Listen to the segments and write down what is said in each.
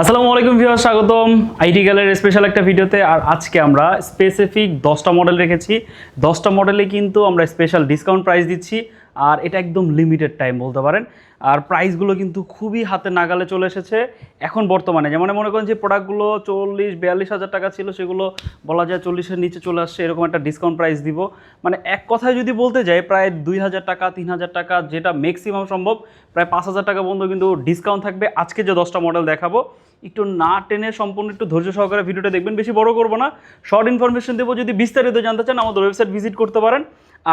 আসসালামু আলাইকুম ভিউয়ার্স, স্বাগতম আইটি গ্যালারির স্পেশাল একটা ভিডিওতে। আর আজকে আমরা স্পেসিফিক 10টা মডেল রেখেছি। 10টা মডেলে কিন্তু আমরা স্পেশাল ডিসকাউন্ট প্রাইস দিচ্ছি, আর এটা একদম লিমিটেড টাইম বলতে পারেন। আর প্রাইসগুলো কিন্তু খুবই হাতে নাগালে চলে এসেছে এখন বর্তমানে। যেমন মনে করেন যে প্রোডাক্টগুলো 40-42 হাজার টাকা ছিল, সেগুলো বলা যায় 40-এর নিচে চলে আসছে, এরকম একটা ডিসকাউন্ট প্রাইস দিব। মানে এক কথায় যদি বলতে যাই, প্রায় 2,000 টাকা 3,000 টাকা, যেটা ম্যাক্সিমাম সম্ভব প্রায় 5,000 টাকা পর্যন্ত কিন্তু ডিসকাউন্ট থাকবে। আজকে যে 10টা মডেল দেখাবো, একটু না টেনে সম্পূর্ণ একটু ধৈর্য সহকারে ভিডিওটা দেখবেন, বেশি বড় করবো না, শর্ট ইনফরমেশন দেবো। যদি বিস্তারিত জানতে চান আমাদের ওয়েবসাইট ভিজিট করতে পারেন।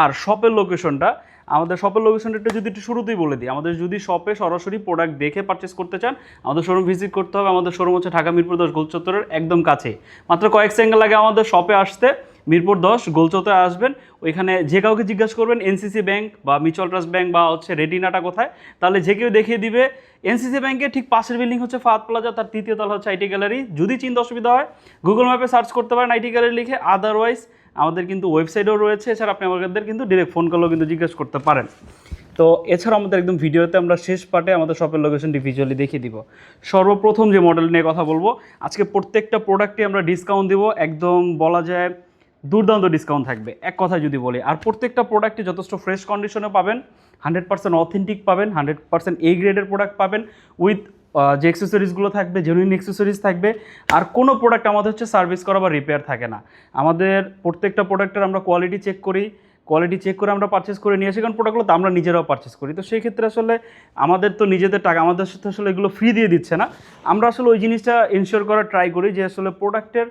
আর শপের লোকেশনটা, আমাদের শপের লোকেশনটা যদি একটু শুরুতেই বলে দিই, আমাদের যদি শপে সরাসরি প্রোডাক্ট দেখে পারচেস করতে চান, আমাদের শোরুম ভিজিট করতে হবে। আমাদের শোরুম হচ্ছে ঢাকা মিরপুর 10 গোলচত্বরের একদম কাছে, মাত্র কয়েক সেকেন্ড লাগে আমাদের শপে আসতে। মিরপুর 10 গোলচত্বরে আসবেন, ওইখানে যে কাউকে জিজ্ঞাসা করবেন এনসিসি ব্যাংক বা মিউচুয়াল ট্রাস্ট ব্যাংক বা হচ্ছে রেটিনাটা কোথায়, তাহলে যে কেউ দেখিয়ে দিবে। এনসিসি ব্যাংকের ঠিক পাশের বিল্ডিং হচ্ছে ফাহাদ প্লাজা, তার তৃতীয় তলা হচ্ছে আইটি গ্যালারি। যদি চিন্তা অসুবিধা হয় গুগল ম্যাপে সার্চ করতে পারেন আইটি গ্যালারি লিখে। আদারওয়াইজ আমাদের কিন্তু ওয়েবসাইটও রয়েছে, এছাড়া আপনি আমাদের কিন্তু ডিরেক্ট ফোন কলেও কিন্তু জিজ্ঞেস করতে পারেন। তো এছাড়া আমাদের একদম ভিডিওতে আমরা শেষ পার্টে আমাদের শপের লোকেশনটি ভিজুয়ালি দেখিয়ে দিব। সর্বপ্রথম যে মডেল নিয়ে কথা বলবো আজকে, প্রত্যেকটা প্রোডাক্টে আমরা ডিসকাউন্ট দিব, একদম বলা যায় দুর্দান্ত ডিসকাউন্ট থাকবে এক কথায় যদি বলি। আর প্রত্যেকটা প্রোডাক্টে যথেষ্ট ফ্রেশ কন্ডিশনে পাবেন, 100% অথেন্টিক পাবেন, 100% এ গ্রেডের প্রোডাক্ট পাবেন। উইথ যে অ্যাক্সেসরিজগুলো থাকবে জেনুইন অ্যাক্সেসরিজ থাকবে। আর কোনো প্রোডাক্ট আমাদের হচ্ছে সার্ভিস করা বা রিপেয়ার থাকে না। আমাদের প্রত্যেকটা প্রোডাক্টের আমরা কোয়ালিটি চেক করি, কোয়ালিটি চেক করে আমরা পারচেস করে নিয়ে আসি, কারণ প্রোডাক্টগুলো তো আমরা নিজেরাও পারচেস করি। তো সেই ক্ষেত্রে আসলে আমাদের তো নিজেদের টাকা, আমাদের সাথে আসলে এগুলো ফ্রি দিয়ে দিচ্ছে না। আমরা আসলে ওই জিনিসটা এনশিওর করার ট্রাই করি যে আসলে প্রোডাক্টের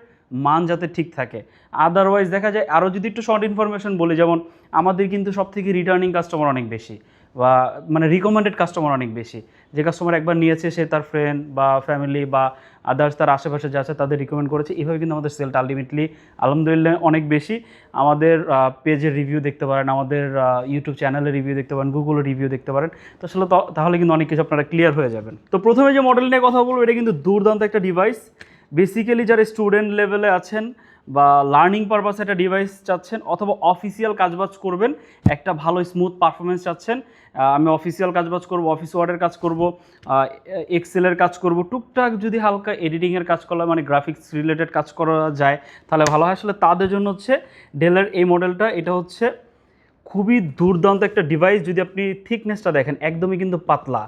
মান যাতে ঠিক থাকে। আদারওয়াইজ দেখা যায়, আরও যদি একটু শর্ট ইনফরমেশন বলি, যেমন আমাদের কিন্তু সব থেকে রিটার্নিং কাস্টমার অনেক বেশি, বা মানে রিকমেন্ডেড কাস্টমার অনেক বেশি। যে কাস্টমার একবার নিয়েছে, সে তার ফ্রেন্ড বা ফ্যামিলি বা আদার্স তার আশেপাশে যা আছে তাদের রিকমেন্ড করেছে, এইভাবে কিন্তু আমাদের সেলটা আলটিমেটলি আলহামদুলিল্লাহ অনেক বেশি। আমাদের পেজের রিভিউ দেখতে পারেন, আমাদের ইউটিউব চ্যানেলের রিভিউ দেখতে পারেন, গুগলের রিভিউ দেখতে পারেন। তো আসলে তাহলে কিন্তু অনেক কিছু আপনারা ক্লিয়ার হয়ে যাবেন। তো প্রথমে যে মডেল নিয়ে কথা বলবো, এটা কিন্তু দুর্দান্ত একটা ডিভাইস। বেসিক্যালি যারা স্টুডেন্ট লেভেলে আছেন বা লার্নিং পারপাসে একটা ডিভাইস চাচ্ছেন, অথবা অফিসিয়াল কাজবাজ করবেন, একটা ভালো স্মুথ পারফরমেন্স চাচ্ছেন, আমি অফিসিয়াল কাজবাজ করব, অফিস ওয়ার্ডের কাজ করব, এক্সেলের কাজ করব, টুকটাক যদি হালকা এডিটিংয়ের কাজ করা মানে গ্রাফিক্স রিলেটেড কাজ করা যায় তাহলে ভালো হয়। আসলে তাদের জন্য হচ্ছে ডেলের এই মডেলটা। এটা হচ্ছে খুবই দুর্দান্ত একটা ডিভাইস। যদি আপনি থিকনেসটা দেখেন, একদমই কিন্তু পাতলা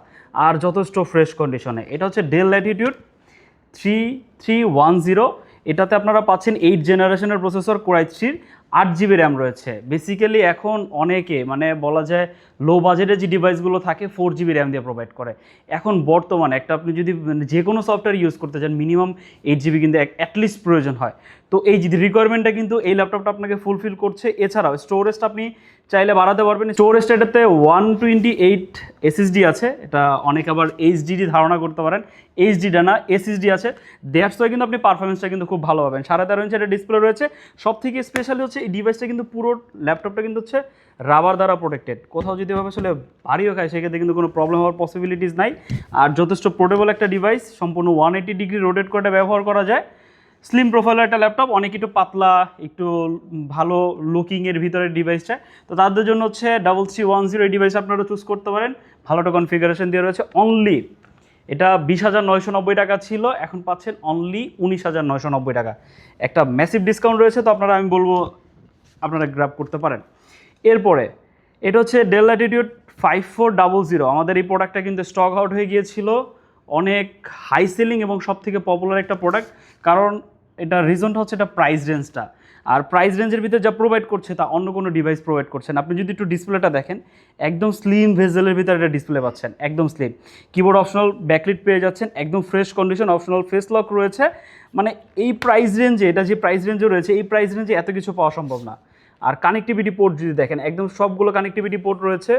আর যথেষ্ট ফ্রেশ কন্ডিশনে। এটা হচ্ছে ডেল ল্যাটিটিউড 3310। এটাতে আপনারা পাচ্ছেন 8 জেনারেশনের processor, core i3, 8GB RAM রয়েছে। বেসিক্যালি এখন অনেকে মানে বলা যায় লো বাজেটের যে ডিভাইসগুলো থাকে 4GB র্যাম দিয়ে প্রোভাইড করে। এখন বর্তমানে একটা আপনি যদি যে কোনো সফটওয়্যার ইউজ করতে চান, মিনিমাম 8GB কিন্তু অ্যাটলিস্ট প্রয়োজন হয়। তো এই রিকোয়ারমেন্টটা কিন্তু এই ল্যাপটপটা আপনাকে ফুলফিল করছে। এছাড়াও স্টোরেজটা আপনি চাইলে বাড়াতে পারবেন। স্টোরেজটা এটাতে 128 এসএসডি আছে, এটা অনেকে আবার এইচডিডি ধারণা করতে পারেন, এইচডিটা না এসএসডি আছে। দ্যাটস ওয়াই কিন্তু আপনি পারফরমেন্সটা কিন্তু খুব ভালো পাবেন। 13.5 ইঞ্চি একটা ডিসপ্লে রয়েছে। সব থেকে স্পেশালি হচ্ছে এই ডিভাইসটা কিন্তু পুরো ল্যাপটপটা কিন্তু হচ্ছে রাবার দ্বারা প্রোটেক্টেড। কোথাও যদি ভাবে আসলে ভারীও খায়, সেক্ষেত্রে কিন্তু কোনো প্রবলেম হওয়ার পসিবিলিটিস নাই। আর যথেষ্ট পোর্টেবল একটা ডিভাইস, সম্পূর্ণ 180 ডিগ্রি রোটেট করে ব্যবহার করা যায়। স্লিম প্রোফাইলের একটা ল্যাপটপ, অনেক একটু পাতলা, একটু ভালো লুকিংয়ের ভিতরের ডিভাইসটা। তো তাদের জন্য হচ্ছে 3310 এই ডিভাইস আপনারা চুজ করতে পারেন। ভালো একটা কনফিগারেশন দিয়ে রয়েছে। অনলি এটা 20,990 টাকা ছিল, এখন পাচ্ছেন অনলি 19,990 টাকা। একটা ম্যাসিভ ডিসকাউন্ট রয়েছে, তো আপনারা আমি বলবো আপনারা গ্র্যাব করতে পারেন। এরপরে এটা হচ্ছে ডেল ল্যাটিটিউড 5400। আমাদের এই প্রোডাক্টটা কিন্তু স্টক আউট হয়ে গিয়েছিল। অনেক হাই সেলিং এবং সব থেকে পপুলার একটা প্রোডাক্ট, কারণ এটা রিজনটা হচ্ছে এটা প্রাইস রেঞ্জটা। আর প্রাইস রেঞ্জের ভিতরে যা প্রোভাইড করছে তা অন্য কোনো ডিভাইস প্রোভাইড করছে না। আপনি যদি একটু ডিসপ্লেটা দেখেন, একদম স্লিম ভেজেলের ভিতরে একটা ডিসপ্লে পাচ্ছেন, একদম স্লিম। কিবোর্ড অপশনাল ব্যাকলিট পেয়ে যাচ্ছেন, একদম fresh condition, optional face lock রয়েছে। মানে এই প্রাইস রেঞ্জে, এটা যে প্রাইস রেঞ্জে রয়েছে, এই প্রাইস রেঞ্জে এত কিছু পাওয়া সম্ভব না। আর কানেক্টিভিটি পোর্ট যদি দেখেন, একদম সবগুলো কানেক্টিভিটি পোর্ট রয়েছে।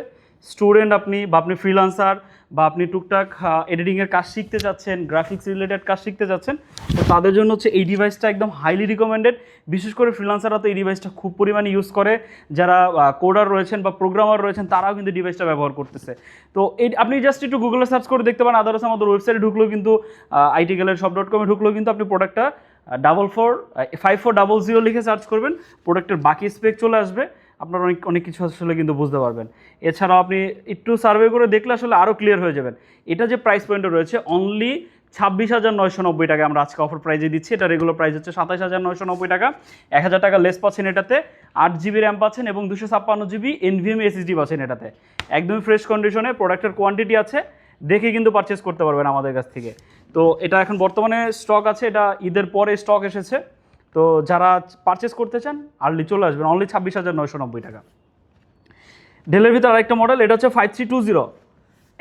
স্টুডেন্ট আপনি বা আপনি ফ্রিল্যান্সার বা আপনি টুকটাক এডিটিংয়ের কাজ শিখতে চাচ্ছেন, গ্রাফিক্স রিলেটেড কাজ শিখতে চাচ্ছেন, তো তাদের জন্য হচ্ছে এই ডিভাইসটা একদম হাইলি রিকমেন্ডেড। বিশেষ করে ফ্রিল্যান্সাররা তো এই ডিভাইসটা খুব পরিমাণে ইউজ করে। যারা কোডার রয়েছেন বা প্রোগ্রামার রয়েছেন, তারাও কিন্তু ডিভাইসটা ব্যবহার করতেছে। তো এই আপনি জাস্ট একটু গুগলে সার্চ করে দেখতে পারেন। আদারস আমাদের ওয়েবসাইটে ঢুকলেও কিন্তু itgalleryshop.com-এ ঢুকলেও কিন্তু আপনি প্রোডাক্টটা 5400 লিখে সার্চ করবেন, প্রোডাক্টের বাকি স্পেক চলে আসবে। আপনার অনেক কিছু আসলে কিন্তু বুঝতে পারবেন। এছাড়াও আপনি একটু সার্ভে করে দেখলে আসলে আরও ক্লিয়ার হয়ে যাবেন। এটা যে প্রাইস পয়েন্টে রয়েছে অনলি 26,990 টাকা আমরা আজকে অফার প্রাইজে দিচ্ছি। এটা রেগুলার প্রাইস হচ্ছে 27,990 টাকা। 1,000 টাকা লেস পাচ্ছেন এটাতে, 8 GB র্যাম পাচ্ছেন এবং 256 GB NVMe SSD পাচ্ছেন এটাতে। একদমই ফ্রেশ কন্ডিশনে, প্রোডাক্টের কোয়ান্টিটি আছে, দেখে কিন্তু পারচেস করতে পারবেন আমাদের কাছ থেকে। তো এটা এখন বর্তমানে স্টক আছে, এটা ঈদের পরে স্টক এসেছে। তো যারা পারচেস করতে চান আর্লি চলে আসবেন, অনলি 26,990 টাকা। ডেলের ভিতরে আরেকটা মডেল, এটা হচ্ছে 5320,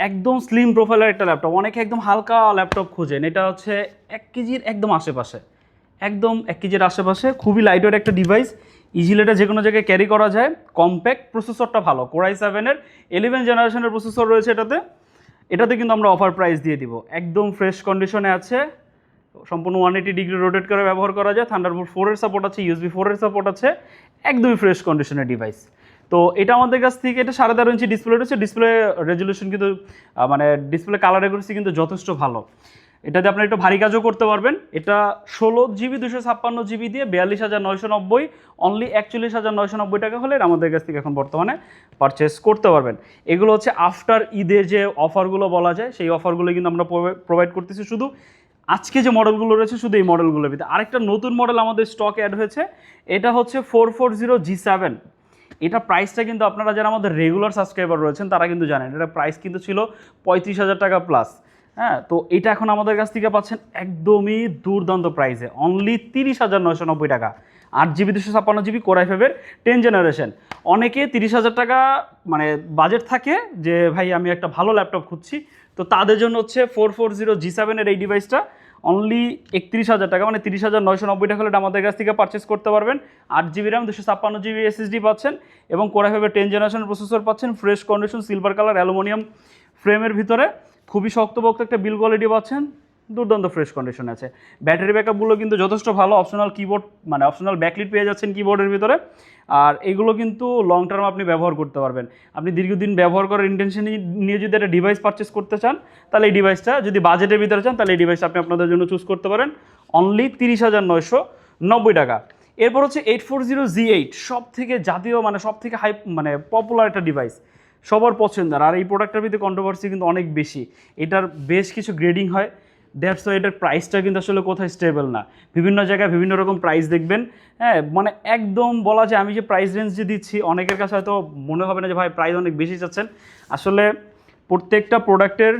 একদম স্লিম প্রোফাইলের একটা ল্যাপটপ। অনেকে একদম হালকা ল্যাপটপ খুঁজেন, এটা হচ্ছে 1 কেজির একদম আশেপাশে, একদম 1 কেজির আশেপাশে, খুবই লাইটওয়েট একটা ডিভাইস, ইজিলি এটা যে কোনো জায়গায় ক্যারি করা যায়। কম্প্যাক্ট, প্রসেসরটা ভালো, Core i7-এর 11 জেনারেশনের প্রসেসর রয়েছে এটাতে। এটাতে কিন্তু আমরা অফার প্রাইস দিয়ে দিব, একদম ফ্রেশ কন্ডিশনে আছে, সম্পূর্ণ 180 ডিগ্রি রোটেট করে ব্যবহার করা যায়। থান্ডারবোল্ট 4-এর সাপোর্ট আছে, USB 4-এর সাপোর্ট আছে, একদমই ফ্রেশ কন্ডিশনের ডিভাইস। তো এটা আমাদের কাছ থেকে, এটা 13.5 ইঞ্চি ডিসপ্লে রয়েছে। ডিসপ্লে রেজলিউশন কিন্তু মানে ডিসপ্লে কালার অ্যাকুরেসি কিন্তু যথেষ্ট ভালো। এটাতে আপনি একটু ভারী কাজও করতে পারবেন। এটা 16 GB 256 GB দিয়ে 42,990, অনলি 41,990 টাকা হলে আমাদের কাছ থেকে এখন বর্তমানে পারচেস করতে পারবেন। এগুলো হচ্ছে আফটার ঈদের যে অফারগুলো বলা যায়, সেই অফারগুলো কিন্তু আমরা প্রোভাইড করতেছি শুধু আজকে যে মডেলগুলো রয়েছে, শুধু এই মডেলগুলোর ভিতরে। আরেকটা নতুন মডেল আমাদের স্টকে অ্যাড হয়েছে, এটা হচ্ছে 440G7। এটা প্রাইসটা কিন্তু আপনারা যারা আমাদের রেগুলার সাবস্ক্রাইবার রয়েছেন তারা কিন্তু জানেন, এটা প্রাইস কিন্তু ছিল 35,000 টাকা প্লাস। হ্যাঁ, তো এটা এখন আমাদের কাছ থেকে পাচ্ছেন একদমই দুর্দান্ত প্রাইসে, অনলি 30,990 টাকা। 8 GB 256 GB Core i5-এর 10 জেনারেশন। অনেকে 30,000 টাকা মানে বাজেট থাকে যে ভাই আমি একটা ভালো ল্যাপটপ খুঁজছি, তো তাদের জন্য হচ্ছে 440G7-এর এই ডিভাইসটা অনলি 31,000 টাকা, মানে 30,990 টাকা হলে আমাদের কাছ থেকে পারচেস করতে পারবেন। 8 GB র্যাম, 256 GB SSD পাচ্ছেন এবং Core i5-এর 10 জেনারেশন প্রসেসর পাচ্ছেন, fresh condition, silver colour, aluminium ফ্রেমের ভিতরে, খুবই শক্তপোক্ত একটা বিল কোয়ালিটি পাচ্ছেন, দুর্দান্ত ফ্রেশ কন্ডিশন আছে। ব্যাটারি ব্যাকআপগুলো কিন্তু যথেষ্ট ভালো, অপশনাল কিবোর্ড মানে অপশনাল ব্যাকলিট পেয়ে যাচ্ছেন কিবোর্ডের ভিতরে। আর এগুলো কিন্তু লং টার্ম আপনি ব্যবহার করতে পারবেন। আপনি দীর্ঘদিন ব্যবহার করার ইন্টেনশন নিয়ে যদি একটা ডিভাইস পারচেস করতে চান, তাহলে এই ডিভাইসটা, যদি বাজেটের ভিতরে চান তাহলে এই ডিভাইসটা আপনি আপনাদের জন্য চুজ করতে পারেন, অনলি 30,990 টাকা। এরপর হচ্ছে 840Z8, সব থেকে জাতীয় মানে সব থেকে হাই মানে পপুলার একটা ডিভাইস, সবার পছন্দের। আর এই প্রোডাক্টের ভিতরে কন্ট্রোভার্সি কিন্তু অনেক বেশি, এটার বেশ কিছু গ্রেডিং হয়, দ্যাটস ওয়াই এটার প্রাইসটা কিন্তু আসলে কোথায় স্টেবল না, বিভিন্ন জায়গায় বিভিন্ন রকম প্রাইস দেখবেন। হ্যাঁ, মানে একদম বলা যায় আমি যে প্রাইস রেঞ্জ যে দিচ্ছি অনেকের কাছে হয়তো মনে হবে না যে ভাই প্রাইস অনেক বেশি চাচ্ছেন। আসলে প্রত্যেকটা প্রোডাক্টের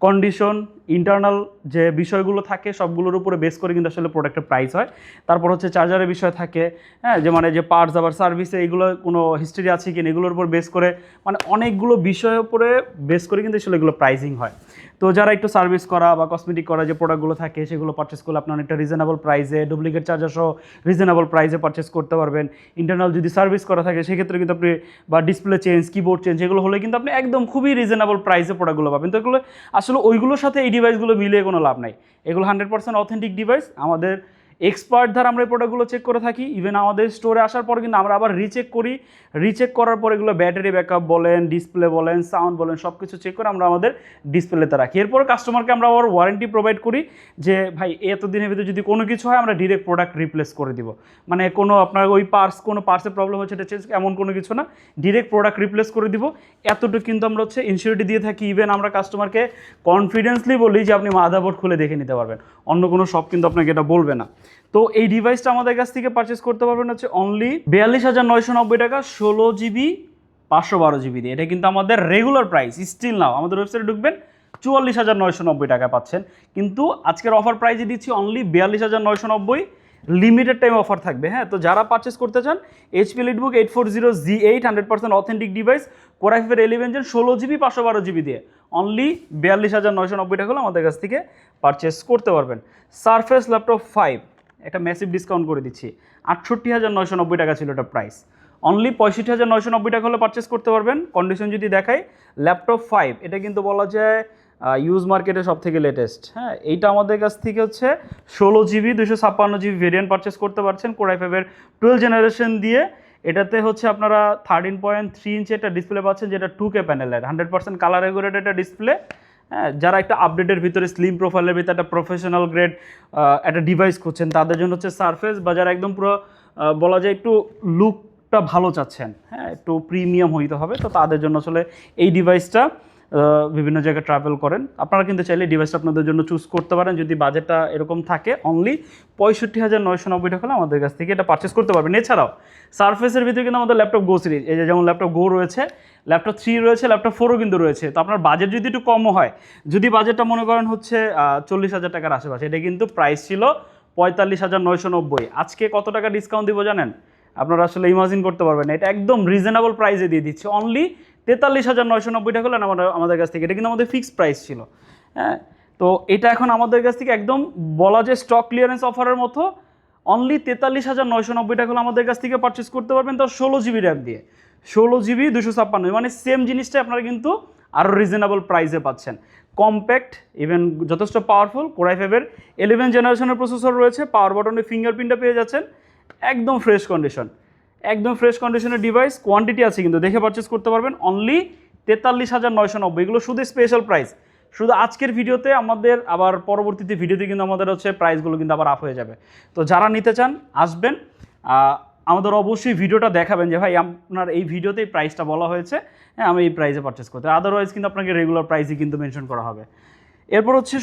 কন্ডিশন, ইন্টারনাল যে বিষয়গুলো থাকে সবগুলোর উপরে বেস করে কিন্তু আসলে প্রোডাক্টের প্রাইস হয়। তারপর হচ্ছে চার্জারের বিষয় থাকে, হ্যাঁ, যে মানে যে পার্টস আবার সার্ভিসে এগুলো কোনো হিস্ট্রি আছে কিনা এগুলোর উপর বেস করে, মানে অনেকগুলো বিষয়ের উপরে বেস করে কিন্তু আসলে এগুলো প্রাইসিং হয়। তো যারা একটু সার্ভিস করা বা কসমেটিক করা যে প্রোডাক্টগুলো থাকে সেগুলো পারচেস করলে আপনি অনেকটা রিজনেবল প্রাইসে, ডুপ্লিকেট চার্জার সহ রিজনেবল প্রাইসে পারচেস করতে পারবেন। ইন্টারনাল যদি সার্ভিস করা থাকে সেক্ষেত্রে কিন্তু আপনি, বা ডিসপ্লে চেঞ্জ, কিবোর্ড চেঞ্জ, এগুলো হলে কিন্তু আপনি একদম খুবই রিজনেবল প্রাইসে প্রোডাক্টগুলো পাবেন। তো এগুলো আসলে ওইগুলোর সাথে এই ডিভাইসগুলো মিলিয়ে কোনো লাভ নাই। এগুলো 100% অথেন্টিক ডিভাইস, আমাদের এক্সপার্ট দ্বারা আমরা এই প্রোডাক্টগুলো চেক করে থাকি। ইভেন আমাদের স্টোরে আসার পর কিন্তু আমরা আবার রিচেক করি, রিচেক করার পর এগুলো ব্যাটারি ব্যাকআপ বলেন, ডিসপ্লে বলেন, সাউন্ড বলেন, সব কিছু চেক করে আমরা আমাদের ডিসপ্লেতে রাখি। এরপর কাস্টমারকে আমরা আবার ওয়ারেন্টি প্রোভাইড করি যে ভাই এতদিনের ভিতরে যদি কোনো কিছু হয় আমরা ডিরেক্ট প্রোডাক্ট রিপ্লেস করে দিব। মানে কোনো আপনার ওই কোনো পার্টসের প্রবলেম হচ্ছে এটা চেঞ্জ, এমন কোনো কিছু না, ডিরেক্ট প্রোডাক্ট রিপ্লেস করে দিব। এতটুকু কিন্তু আমরা হচ্ছে ইনসিওরিটি দিয়ে থাকি। ইভেন আমরা কাস্টমারকে কনফিডেন্সলি বলি যে আপনি মাদারবোর্ড খুলে দেখে নিতে পারবেন, অন্য কোনো শপ কিন্তু আপনাকে এটা বলবে না। তো এই ডিভাইসটা আমাদের কাছ থেকে পারচেস করতে পারবেন হচ্ছে অনলি 42,990 টাকা, 16 GB 512 GB দিয়ে। এটা কিন্তু আমাদের রেগুলার প্রাইস, স্টিল নাও আমাদের ওয়েবসাইটে ঢুকবেন 44,990 টাকা পাচ্ছেন। কিন্তু আজকের অফার প্রাইসে দিচ্ছি অনলি 42,990, লিমিটেড টাইম অফার থাকবে। হ্যাঁ, তো যারা পারচেস করতে চান HP EliteBook 840Z8 100% authentic device, Core i5-এর 11 Gen 16 GB 512 GB দিয়ে অনলি 42,990 টাকা হলে আমাদের কাছ থেকে পারচেস করতে পারবেন। সারফেস ল্যাপটপ 5 একটা ম্যাসিভ ডিসকাউন্ট করে দিচ্ছি, 68,990 টাকা ছিল এটা প্রাইস, অনলি 65,990 টাকা হলে পারচেস করতে পারবেন। কন্ডিশন যদি দেখাই, ল্যাপটপ 5 এটা কিন্তু বলা যায় ইউজ মার্কেটে সব থেকে লেটেস্ট। হ্যাঁ, এইটা আমাদের কাছ থেকে হচ্ছে 16 GB 256 GB ভেরিয়েন্ট পারচেস করতে পারছেন Core i5-এর 12 জেনারেশন দিয়ে। এটাতে হচ্ছে আপনারা 13.3 ইঞ্চি একটা ডিসপ্লে পাচ্ছেন, যেটা 2K প্যানেলের 100% কালার রেগুলেটেড একটা ডিসপ্লে। হ্যাঁ, যারা একটা আপডেটের ভিতরে স্লিম প্রোফাইলের ভিতরে একটা প্রফেশনাল গ্রেড একটা ডিভাইস খুঁজছেন তাদের জন্য হচ্ছে সারফেস, বা যারা একদম পুরো বলা যায় একটু লুকটা ভালো চাচ্ছেন, হ্যাঁ একটু প্রিমিয়াম হইতে হবে, তো তাদের জন্য আসলে এই ডিভাইসটা বিভিন্ন জায়গায় ট্রাভেল করেন, আপনারা কিন্তু চাইলে ডিভাইসটা আপনাদের জন্য চুজ করতে পারেন। যদি বাজেটটা এরকম থাকে অনলি 65,990 টাকা হলে আমাদের কাছ থেকে এটা পারচেস করতে পারবেন। এছাড়াও সারফেসের ভিতরে কিন্তু আমাদের ল্যাপটপ গো সিরিজ, এই যে যেমন ল্যাপটপ গো রয়েছে, ল্যাপটপ 3 রয়েছে, ল্যাপটপ 4ও কিন্তু রয়েছে। তো আপনার বাজেট যদি একটু কমও হয়, যদি বাজেটটা মনে করেন হচ্ছে 40,000 টাকার আশেপাশে, এটা কিন্তু প্রাইস ছিল 45,990। আজকে কত টাকা ডিসকাউন্ট দিব জানেন? আপনারা আসলে ইমাজিন করতে পারবেন না। এটা একদম রিজনেবল প্রাইসে দিয়ে দিচ্ছে, অনলি 43,990 টাকা হলেন আমাদের কাছ থেকে। এটা কিন্তু আমাদের ফিক্সড প্রাইস ছিল, হ্যাঁ। তো এটা এখন আমাদের কাছ থেকে একদম বলা যায় স্টক ক্লিয়ারেন্স অফারের মতো অনলি 43,990 টাকা হলে আমাদের কাছ থেকে পারচেস করতে পারবেন, তাও 16 জিবি র্যাম দিয়ে, 16 জিবি 256, মানে সেম জিনিসটা আপনারা কিন্তু আরও রিজনেবল প্রাইসে পাচ্ছেন। কম্প্যাক্ট, ইভেন যথেষ্ট পাওয়ারফুল, কোর i5-এর 11 জেনারেশনের প্রসেসর রয়েছে, পাওয়ার বাটনে ফিঙ্গারপ্রিন্টটা পেয়ে যাচ্ছেন, একদম ফ্রেশ কন্ডিশন, একদম ফ্রেশ কন্ডিশনের ডিভাইস। কোয়ান্টিটি আছে কিন্তু, দেখে পারচেস করতে পারবেন অনলি 43,990। এগুলো শুধু স্পেশাল প্রাইস, শুধু আজকের ভিডিওতে। আমাদের আবার পরবর্তীতে ভিডিওতে কিন্তু আমাদের হচ্ছে প্রাইসগুলো কিন্তু আবার আপ হয়ে যাবে। তো যারা নিতে চান আসবেন, আমাদের অবশ্যই ভিডিওটা দেখাবেন যে ভাই আপনার এই ভিডিওতেই প্রাইসটা বলা হয়েছে, হ্যাঁ আমি এই প্রাইসে পারচেস করতে, আদারওয়াইজ কিন্তু আপনাকে রেগুলার প্রাইসই কিন্তু মেনশন করা হবে। এরপর হচ্ছে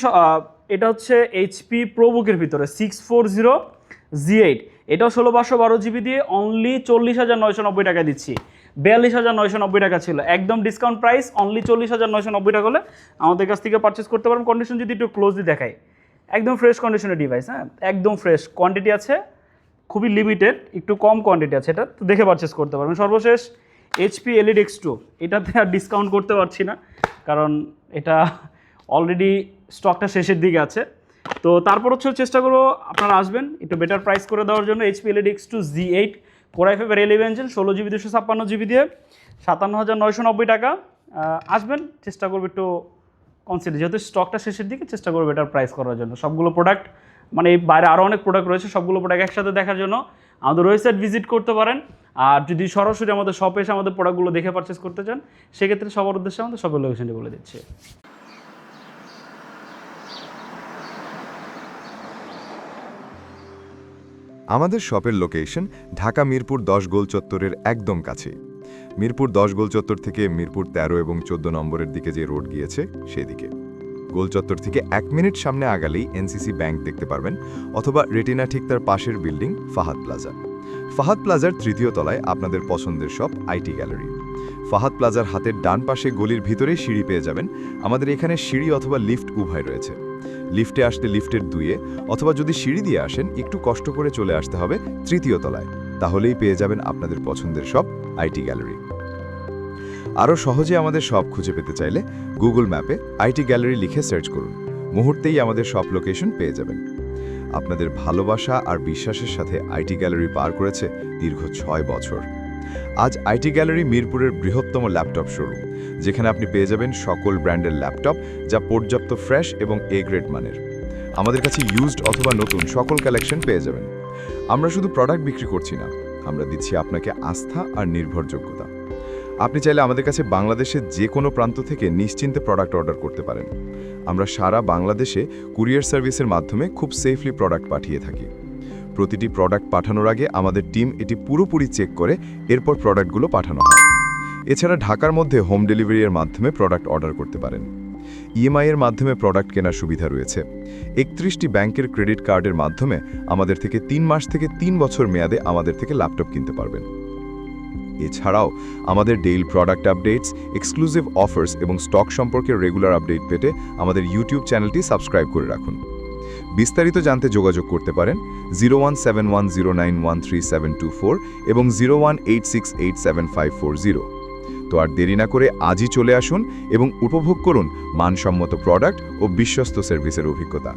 এটা হচ্ছে এইচপি প্রোবুকের ভিতরে 640G8, এটাও 16/512 জিবি দিয়ে অনলি 40,990 টাকা দিচ্ছি। 42,990 টাকা ছিল, একদম ডিসকাউন্ট প্রাইস, অনলি 40,990 টাকা হলে আমাদের কাছ থেকে পারচেস করতে পারেন। কন্ডিশন যদি একটু ক্লোজলি দেখাই, একদম ফ্রেশ কন্ডিশনের ডিভাইস, হ্যাঁ একদম ফ্রেশ। কোয়ান্টিটি আছে খুবই লিমিটেড, একটু কম কোয়ান্টিটি আছে, এটা তো দেখে পারচেস করতে পারবেন। সর্বশেষ HP LED X2, এটাতে আর ডিসকাউন্ট করতে পারছি না, কারণ এটা অলরেডি স্টকটা শেষের দিকে আছে। তো তারপর হচ্ছে চেষ্টা করবো আপনারা আসবেন একটু বেটার প্রাইস করে দেওয়ার জন্য। HP LED X2 G8 core i5-এর 11 জেন 16 জিবি 256 জিবি দিয়ে 57,990 টাকা। আসবেন, চেষ্টা করবো একটু কনসিডার, যেহেতু স্টকটা শেষের দিকে, চেষ্টা করবো বেটার প্রাইস করার জন্য। সবগুলো প্রোডাক্ট, মানে এই বাইরে আরও অনেক প্রোডাক্ট রয়েছে, সবগুলো প্রোডাক্ট একসাথে দেখার জন্য আমাদের ওয়েবসাইট ভিজিট করতে পারেন। আর যদি সরাসরি আমাদের শপে এসে আমাদের প্রোডাক্টগুলো দেখে পারচেস করতে চান, সেক্ষেত্রে সবার উদ্দেশ্যে আমাদের শপের লোকেশনটি বলে দিচ্ছি। আমাদের শপের লোকেশন ঢাকা মিরপুর 10 গোল চত্বরের একদম কাছে। মিরপুর 10 গোল চত্বর থেকে মিরপুর 13 এবং 14 নম্বরের দিকে যে রোড গিয়েছে সেদিকে। গোল চত্বর থেকে 1 মিনিট সামনে আগালেই NCC ব্যাংক দেখতে পারবেন, অথবা রেটিনা ঠিক তার পাশের বিল্ডিং ফাহাদ প্লাজা। ফাহাদ প্লাজার 3য় তলায় আপনাদের পছন্দের শপ IT গ্যালারি। ফাহাদ প্লাজার হাতের ডান পাশে গলির ভিতরেই সিঁড়ি পেয়ে যাবেন। আমাদের এখানে সিঁড়ি অথবা লিফট উভয় রয়েছে। লিফটে আসতে লিফটের 2-এ, অথবা যদি সিঁড়ি দিয়ে আসেন একটু কষ্ট করে চলে আসতে হবে 3য় তলায়, তাহলেই পেয়ে যাবেন আপনাদের পছন্দের শপ IT গ্যালারি। আরও সহজে আমাদের শপ খুঁজে পেতে চাইলে গুগল ম্যাপে IT গ্যালারি লিখে সার্চ করুন, মুহূর্তেই আমাদের শপ লোকেশন পেয়ে যাবেন। আপনাদের ভালোবাসা আর বিশ্বাসের সাথে IT গ্যালারি পার করেছে দীর্ঘ 6 বছর। আজ IT গ্যালারি মিরপুরের বৃহত্তম ল্যাপটপ শোরুম, যেখানে আপনি পেয়ে যাবেন সকল ব্র্যান্ডের ল্যাপটপ, যা পর্যাপ্ত ফ্রেশ এবং A গ্রেড মানের। আমাদের কাছে ইউজড অথবা নতুন সকল কালেকশন পেয়ে যাবেন। আমরা শুধু প্রোডাক্ট বিক্রি করছি না, আমরা দিচ্ছি আপনাকে আস্থা আর নির্ভরযোগ্যতা। আপনি চাইলে আমাদের কাছে বাংলাদেশের যে কোনো প্রান্ত থেকে নিশ্চিন্তে প্রোডাক্ট অর্ডার করতে পারেন। আমরা সারা বাংলাদেশে কুরিয়ার সার্ভিসের মাধ্যমে খুব সেফলি প্রোডাক্ট পাঠিয়ে থাকি। প্রতিটি প্রোডাক্ট পাঠানোর আগে আমাদের টিম এটি পুরোপুরি চেক করে এরপর প্রোডাক্টগুলো পাঠানো হয়। এছাড়া ঢাকার মধ্যে হোম ডেলিভারির মাধ্যমে প্রোডাক্ট অর্ডার করতে পারেন। EMI এর মাধ্যমে প্রোডাক্ট কেনার সুবিধা রয়েছে। 31টি ব্যাংকের ক্রেডিট কার্ডের মাধ্যমে আমাদের থেকে 3 মাস থেকে 3 বছর মেয়াদে আমাদের থেকে ল্যাপটপ কিনতে পারবেন। এছাড়াও আমাদের daily product updates, exclusive offers এবং স্টক সম্পর্কে রেগুলার আপডেট পেতে আমাদের ইউটিউব চ্যানেলটি সাবস্ক্রাইব করে রাখুন। বিস্তারিত জানতে যোগাযোগ করতে পারেন 0171091374 এবং 0186875540। তো আর দেরি না করে আজই চলে আসুন এবং উপভোগ করুন মানসম্মত প্রোডাক্ট ও বিশ্বস্ত সার্ভিসের অভিজ্ঞতা।